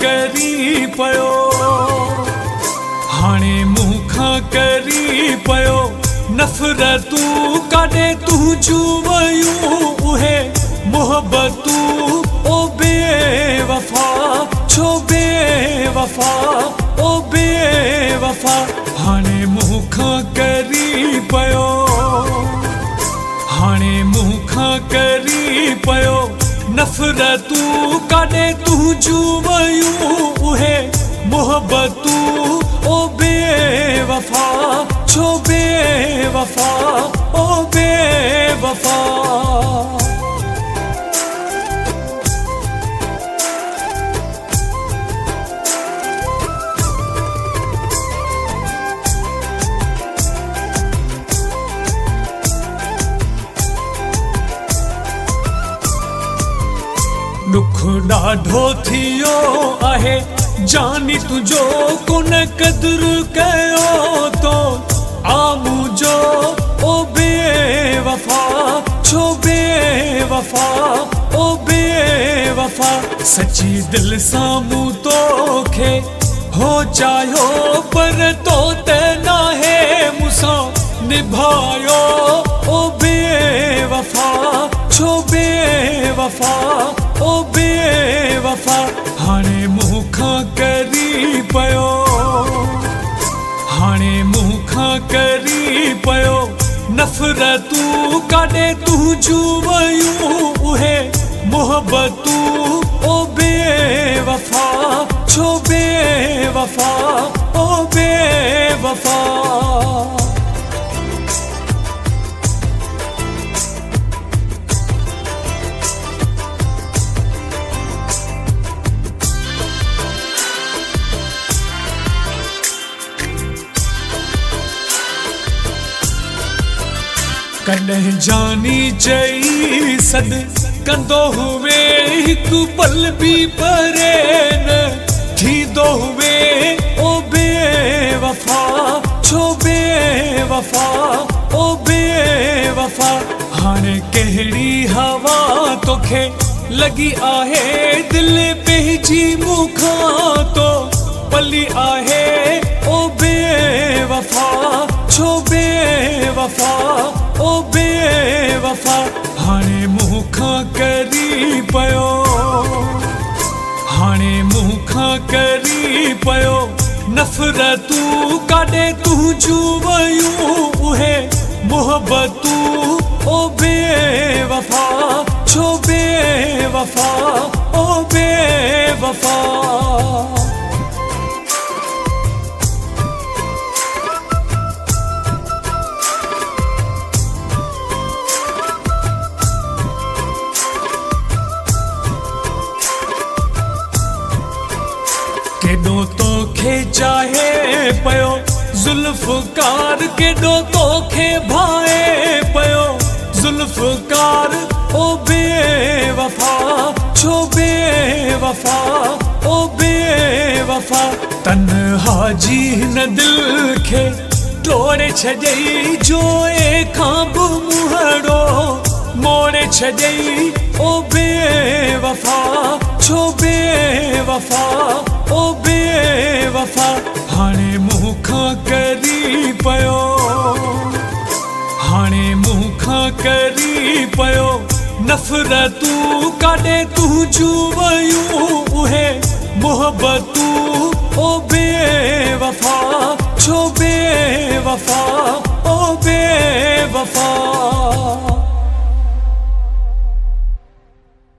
करी पयो हाणे मूंखां करी पयो नफ़रतूं काॾे तुंहिंजूं वयूं उहे मोहबतूं ओ बेवफा छो बेवफा ओ बेवफा हाणे मूंखां करी पयो हाणे मूंखां करी पयो नफ़रतूं काॾे तुंहिंजूं वयूं उहे मोहबतूं ओ बेवफा छो बेवफा ओ बेवफा दुख ॾाढो थियो आहे जानी तुंहिंजो कोन क़दुरु कयो तो आमू जो ओ बेवफा छो बेवफा ओ बेवफा सची दिल सां मूं तोखे हो चाहियो पर तो त नाहे मूंसां निभायो ओ बेवफा छो बेवफा ओ बेवफा हाणे मूंखां करी पयो हाणे मूंखां करी पयो नफ़रतूं काॾे तुंहिंजूं वयूं उहे मोहबतूं ओ बेवफा छो बेवफा ओ बेवफा कॾहिं जानी चई सॾ कंदो हुए हिकु पल बि परे न थींदो हुए ओ बेवफा छो बेवफा ओ बेवफा हाणे कहिड़ी हवा तोखे लॻी आहे दिलि पंहिंजी मूंखां तो पली आहे ओ बेवफा छो बेवफा ओ बेवफा हाणे मूंखां करी पयो हाणे मूंखां करी पयो नफ़रतूं काॾे तुंहिंजूं वयूं उहे मोहबतूं ओ बेवफा छो बेवफा ओ बेवफा केॾो तोखे चाहे पयो ज़ुल्फ़कार केॾो तोखे भाए पयो ज़ुल्फ़कार ओ बेवफा छो बेवफा ओ बेवफा तन्हा जी हिन दिल खे तोड़े छॾई जोए खां बि मुहड़ो मोड़े छॾई ओ बेवफा छो बेवफा ओ बेवफा हाणे मूंखां करी पयो हाणे मूंखां करी पयो नफ़रतूं काॾे तुंहिंजूं वयूं उहे मोहबतूं ओ बेवफा छो बेवफा ओ बेवफा